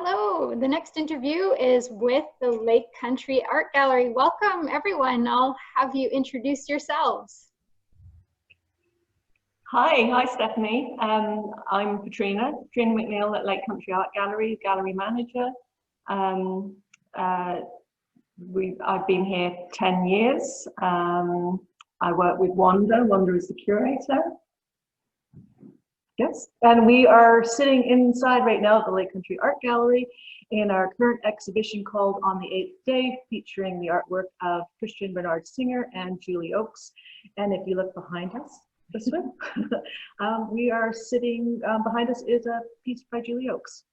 Hello, the next interview is with the Lake Country Art Gallery. Welcome everyone. I'll have you introduce yourselves. Hi Stephanie. I'm Petrina McNeill at Lake Country Art Gallery, gallery manager. I've been here 10 years. I work with Wanda. Wanda is the curator. Yes, and we are sitting inside right now at the Lake Country Art Gallery in our current exhibition called On the Eighth Day, featuring the artwork of Christian Bernard Singer and Julie Oakes. And if you look behind us, this way, we are sitting, behind us is a piece by Julie Oakes.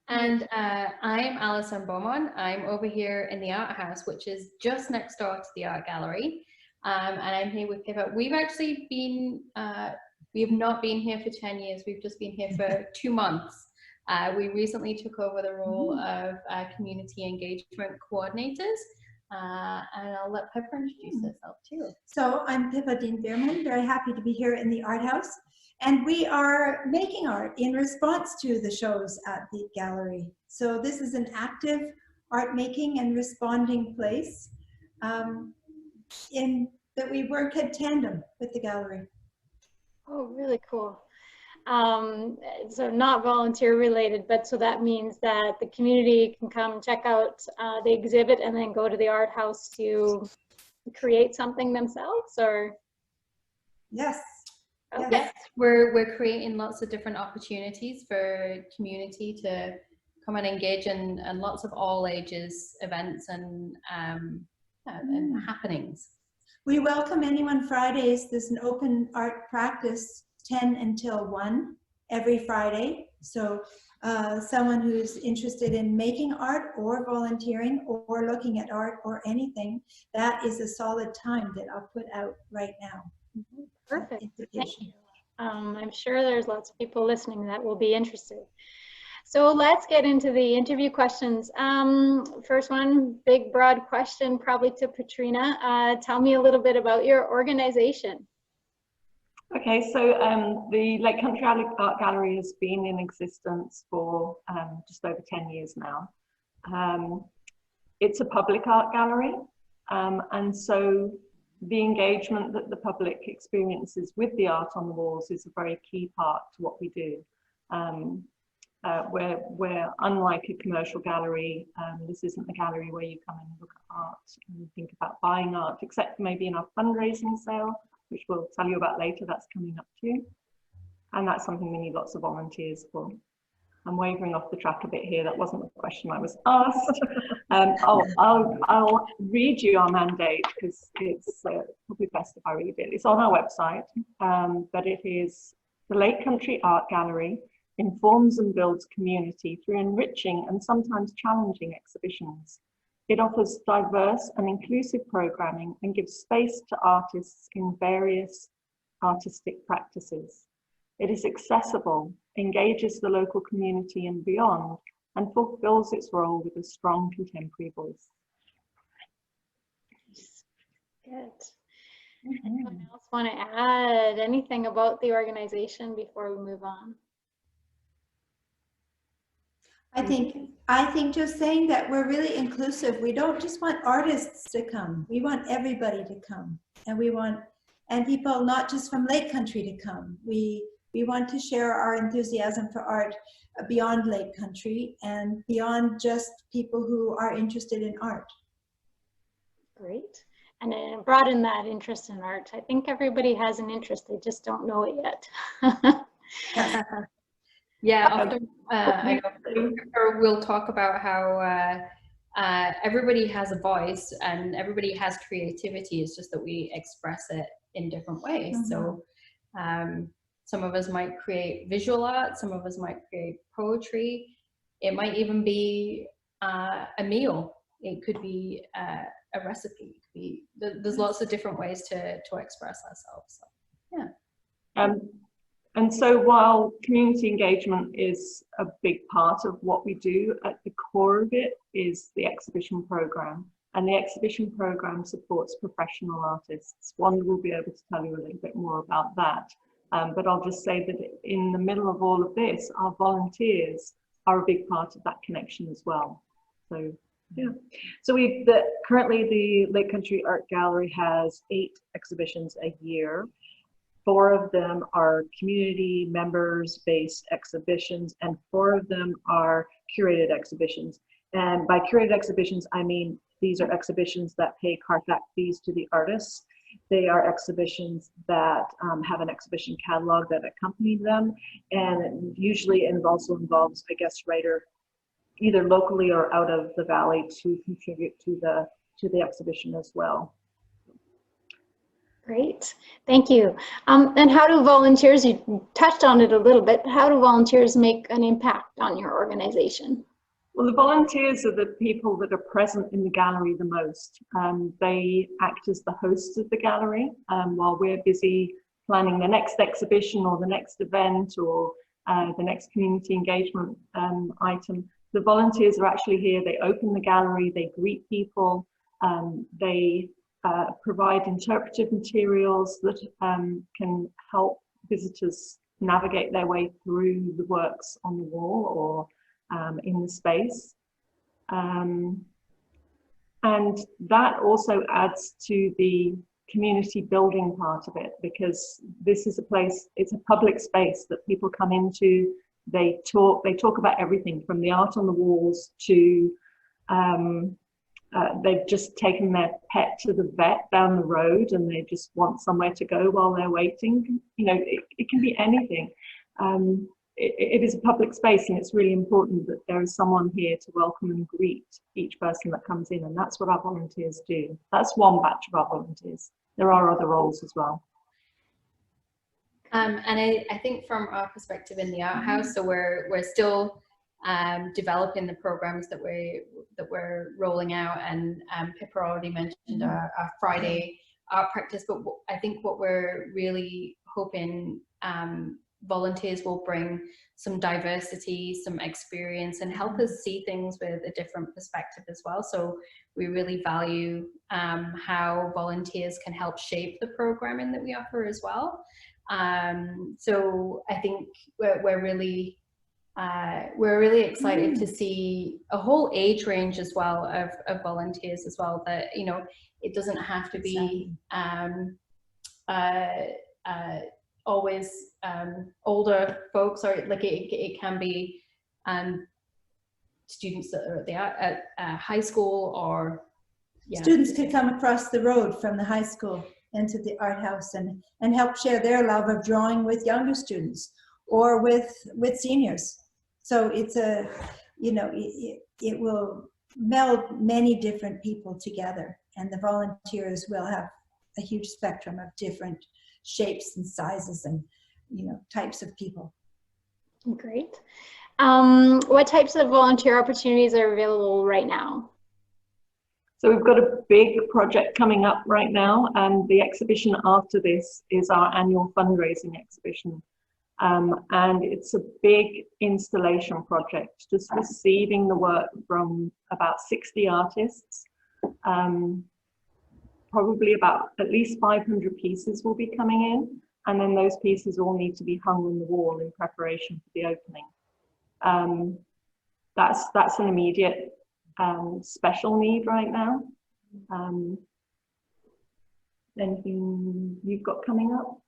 And I'm Alison Beaumont. I'm over here in the art house, which is just next door to the art gallery. And I'm here with Pippa. We've actually been, we have not been here for 10 years. We've just been here for 2 months. We recently took over the role of community engagement coordinators. And I'll let Pippa introduce herself too. So I'm Pippa Dean-Veerman, very happy to be here in the art house. And we are making art in response to the shows at the gallery. So this is an active art making and responding place in that we work in tandem with the gallery. Oh, really cool. So not volunteer related, but so that means that the community can come check out the exhibit and then go to the art house to create something themselves, or? Yes. Okay. Yes, we're creating lots of different opportunities for community to come and engage in lots of all ages events and happenings. We welcome anyone Fridays. There's an open art practice 10 until 1 every Friday. So someone who's interested in making art or volunteering or looking at art or anything, that is a solid time that I'll put out right now. Perfect. Thank you. I'm sure there's lots of people listening that will be interested. So let's get into the interview questions. First one, big, broad question, probably to Petrina. Tell me a little bit about your organization. Okay, so the Lake Country Art Gallery has been in existence for just over 10 years now. It's a public art gallery, and so the engagement that the public experiences with the art on the walls is a very key part to what we do. We're unlike a commercial gallery. This isn't a gallery where you come and look at art and think about buying art, except maybe in our fundraising sale, which we'll tell you about later. That's coming up too. And that's something we need lots of volunteers for. I'm wavering off the track a bit here. That wasn't the question I was asked. I'll read you our mandate because it's probably best if I read it. It's on our website, but it is: the Lake Country Art Gallery informs and builds community through enriching and sometimes challenging exhibitions. It offers diverse and inclusive programming and gives space to artists in various artistic practices. It is accessible, engages the local community and beyond, and fulfills its role with a strong contemporary voice. Good. Anyone else want to add anything about the organization before we move on? I think just saying that we're really inclusive. We don't just want artists to come. We want everybody to come, and we want people not just from Lake Country to come. We want to share our enthusiasm for art beyond Lake Country and beyond just people who are interested in art. Great. And broaden that interest in art. I think everybody has an interest, they just don't know it yet. Yeah, often we'll talk about how everybody has a voice and everybody has creativity. It's just that we express it in different ways. So some of us might create visual art, some of us might create poetry. It might even be a meal. It could be a recipe. It could be, there's lots of different ways to express ourselves. So, yeah. And so while community engagement is a big part of what we do, at the core of it is the exhibition program. And the exhibition program supports professional artists. Wanda will be able to tell you a little bit more about that. But I'll just say that in the middle of all of this, our volunteers are a big part of that connection as well. So yeah, so currently the Lake Country Art Gallery has 8 exhibitions a year. 4 of them are community members-based exhibitions, and 4 of them are curated exhibitions. And by curated exhibitions, I mean these are exhibitions that pay Carfax fees to the artists. They are exhibitions that have an exhibition catalog that accompany them, and usually it also involves a guest writer, either locally or out of the valley, to contribute to the exhibition as well. Great, thank you. And how do volunteers, you touched on it a little bit, how do volunteers make an impact on your organization? Well, the volunteers are the people that are present in the gallery the most. They act as the hosts of the gallery while we're busy planning the next exhibition or the next event or the next community engagement item. The volunteers are actually here. They open the gallery, they greet people, they provide interpretive materials that can help visitors navigate their way through the works on the wall or in the space. And that also adds to the community building part of it, because this is a place, it's a public space that people come into. They talk about everything from the art on the walls to they've just taken their pet to the vet down the road and they just want somewhere to go while they're waiting. You know, it can be anything. It is a public space, and it's really important that there is someone here to welcome and greet each person that comes in, and that's what our volunteers do. That's one batch of our volunteers. There are other roles as well. And I think from our perspective in the art house, so we're still developing the programs that we're rolling out, and Pippa already mentioned our Friday art practice, but I think what we're really hoping volunteers will bring some diversity, some experience, and help us see things with a different perspective as well. So we really value how volunteers can help shape the programming that we offer as well. So I think we're really excited to see a whole age range as well of volunteers as well, that, you know, it doesn't have to be always older folks, or like it can be students that are at high school, or students could come across the road from the high school into the art house and help share their love of drawing with younger students or with seniors. So it's a, you know, it will meld many different people together, and the volunteers will have a huge spectrum of different shapes and sizes and, you know, types of people. Great. What types of volunteer opportunities are available right now? So we've got a big project coming up right now, and the exhibition after this is our annual fundraising exhibition. And it's a big installation project, just receiving the work from about 60 artists. Probably about at least 500 pieces will be coming in, and then those pieces all need to be hung on the wall in preparation for the opening. That's an immediate special need right now. Anything you've got coming up?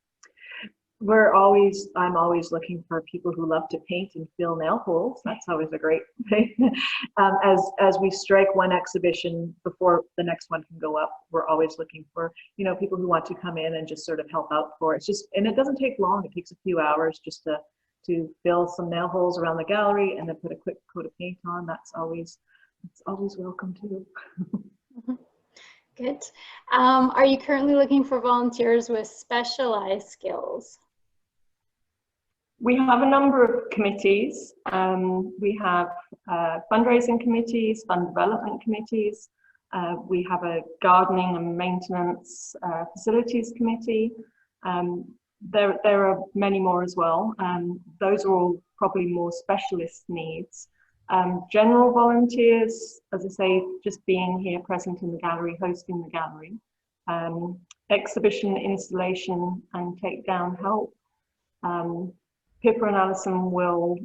I'm always looking for people who love to paint and fill nail holes. That's always a great thing. As we strike one exhibition before the next one can go up, we're always looking for, you know, people who want to come in and just sort of help out for it. It's just, and it doesn't take long. It takes a few hours just to fill some nail holes around the gallery and then put a quick coat of paint on. It's always welcome too. Good. Are you currently looking for volunteers with specialized skills? We have a number of committees. We have fundraising committees, fund development committees. We have a gardening and maintenance facilities committee. There are many more as well. Those are all probably more specialist needs. General volunteers, as I say, just being here present in the gallery, hosting the gallery. Exhibition, installation and takedown help. Pippa and Alison will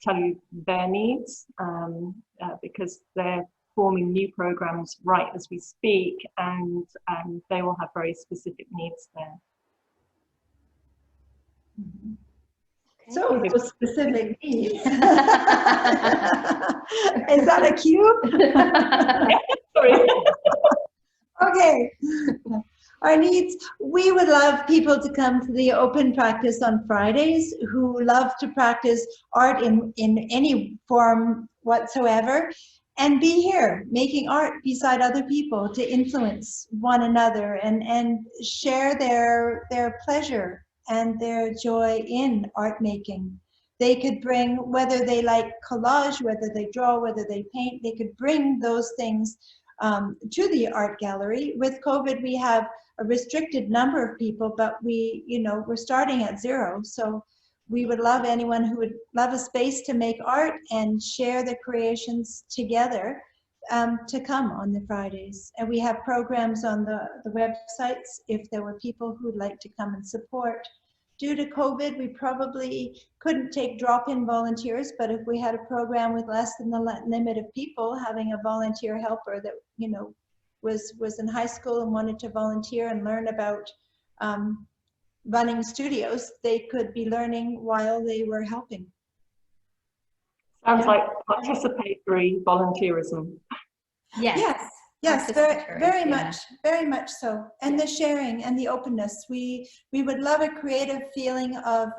tell you their needs because they're forming new programs right as we speak, and they will have very specific needs there. So those specific needs. Is that a cue? Sorry. Okay. Our needs, we would love people to come to the open practice on Fridays who love to practice art in any form whatsoever, and be here making art beside other people to influence one another and share their pleasure and their joy in art making. They could bring, whether they like collage, whether they draw, whether they paint, they could bring those things to the art gallery. With COVID, we have a restricted number of people, but we're starting at 0. So we would love anyone who would love a space to make art and share the creations together to come on the Fridays. And we have programs on the websites if there were people who would like to come and support. Due to COVID, we probably couldn't take drop-in volunteers, but if we had a program with less than the limit of people, having a volunteer helper that was in high school and wanted to volunteer and learn about running studios, they could be learning while they were helping. Sounds like participatory volunteerism. Yes. Yes, very much so. And the sharing and the openness. We would love a creative feeling of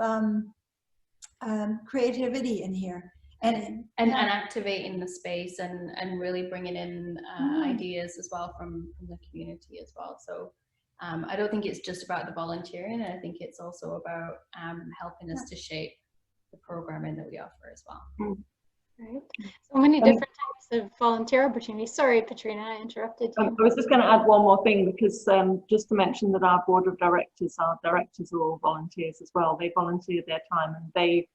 creativity in here. And activating the space and really bringing in ideas as well from the community as well. So I don't think it's just about the volunteering, and I think it's also about helping us to shape the programming that we offer as well. Right. So many different types of volunteer opportunities. Sorry, Petrina, I interrupted you. I was just going to add one more thing, because just to mention that our board of directors, our directors are all volunteers as well. They volunteer their time and they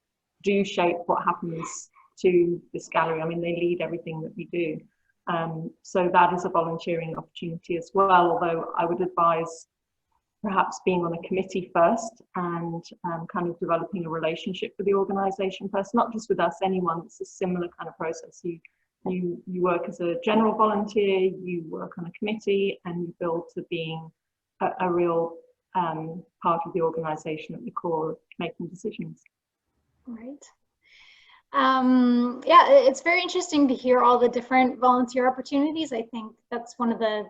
do shape what happens to this gallery. I mean, they lead everything that we do. So that is a volunteering opportunity as well, although I would advise perhaps being on a committee first and kind of developing a relationship with the organisation first, not just with us, anyone. It's a similar kind of process. You work as a general volunteer, you work on a committee, and you build to being a real part of the organisation at the core of making decisions. Right. Yeah, it's very interesting to hear all the different volunteer opportunities. I think that's one of the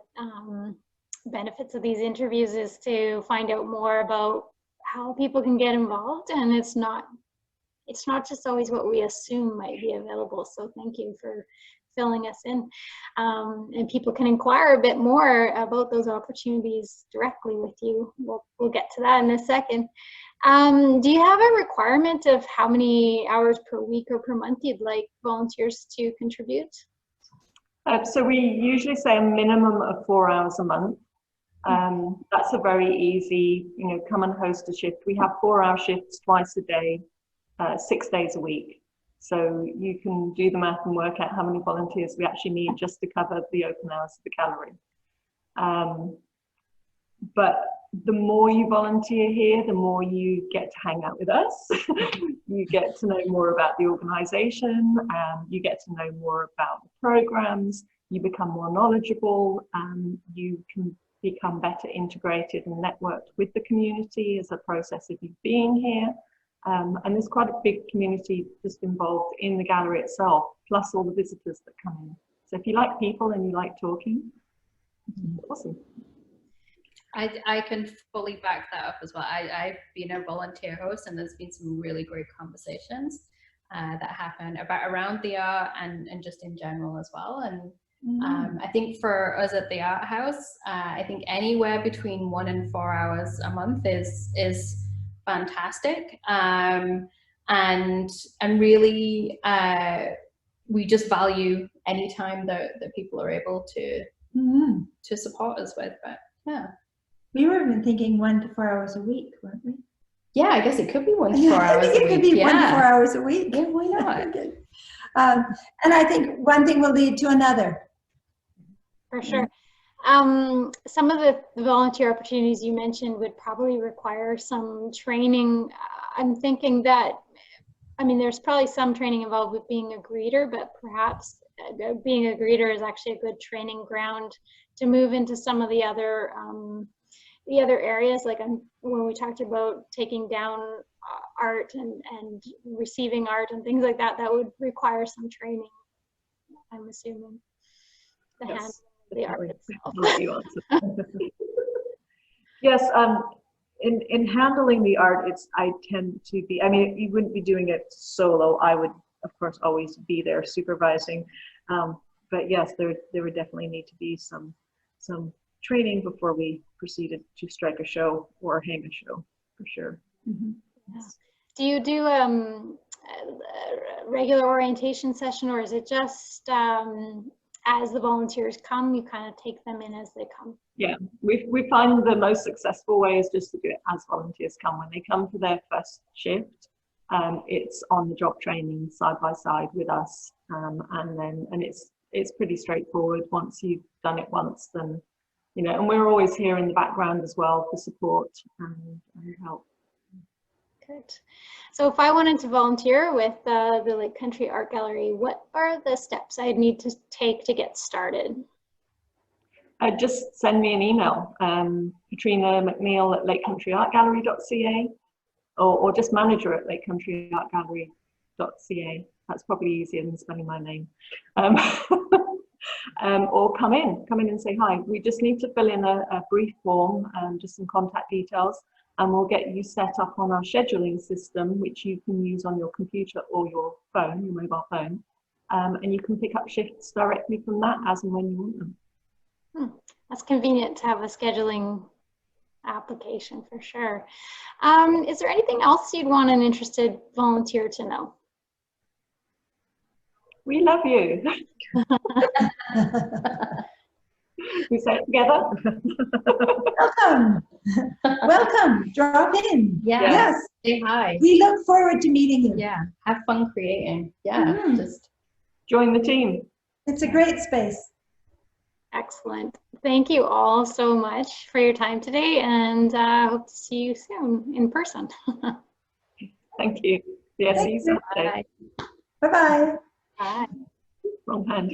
benefits of these interviews, is to find out more about how people can get involved, and it's not just always what we assume might be available. So thank you for filling us in, and people can inquire a bit more about those opportunities directly with you. We'll get to that in a second. Do you have a requirement of how many hours per week or per month you'd like volunteers to contribute? So we usually say a minimum of 4 hours a month. That's a very easy, come and host a shift. We have 4-hour shifts twice a day, 6 days a week. So you can do the math and work out how many volunteers we actually need just to cover the open hours of the gallery. But the more you volunteer here, the more you get to hang out with us. You get to know more about the organisation, you get to know more about the programmes, you become more knowledgeable, you can become better integrated and networked with the community as a process of you being here. And there's quite a big community just involved in the gallery itself, plus all the visitors that come in. So if you like people and you like talking, awesome. I can fully back that up as well. I've been a volunteer host, and there's been some really great conversations that happen around the art and just in general as well. And I think for us at the Art House, I think anywhere between 1 and 4 hours a month is fantastic. And really, we just value any time that people are able to support us with. But yeah. We were even thinking 1 to 4 hours a week, weren't we? Yeah, I guess it could be 1 to 4 hours a week. I think it could be 1 to 4 hours a week. Yeah, why not? And I think one thing will lead to another. For sure. Some of the volunteer opportunities you mentioned would probably require some training I'm thinking that, I mean, there's probably some training involved with being a greeter, but perhaps being a greeter is actually a good training ground to move into some of the other areas. Like when we talked about taking down art and receiving art and things like that, that would require some training, I'm assuming. Yes, the art itself. Yes, in handling the art, I tend to be, I mean, you wouldn't be doing it solo. I would, of course, always be there supervising. But yes, there would definitely need to be some training before we proceeded to strike a show or hang a show, for sure. Mm-hmm. Yeah. Do you do a regular orientation session, or is it just as the volunteers come, you kind of take them in as they come? Yeah, we find the most successful way is just to do it as volunteers come. When they come for their first shift, it's on the job training side by side with us, and it's pretty straightforward. Once you've done it once, then you know. And we're always here in the background as well for support and help. Good. So if I wanted to volunteer with the Lake Country Art Gallery, what are the steps I'd need to take to get started? Just send me an email, Petrina McNeill at lakecountryartgallery.ca, or just manager at lakecountryartgallery.ca. That's probably easier than spelling my name. Or come in and say hi. We just need to fill in a brief form, just some contact details, and we'll get you set up on our scheduling system, which you can use on your computer or your phone, your mobile phone, and you can pick up shifts directly from that as and when you want them. That's convenient to have a scheduling application for sure. Is there anything else you'd want an interested volunteer to know? We love you. We say it together. Welcome. Welcome. Drop in. Yeah. Yes. Say hi. We look forward to meeting you. Yeah. Have fun creating. Yeah. Just join the team. It's a great space. Excellent. Thank you all so much for your time today, and hope to see you soon in person. Thank you. Yeah, see you soon. bye. Bye-bye. Bye. Wrong hand.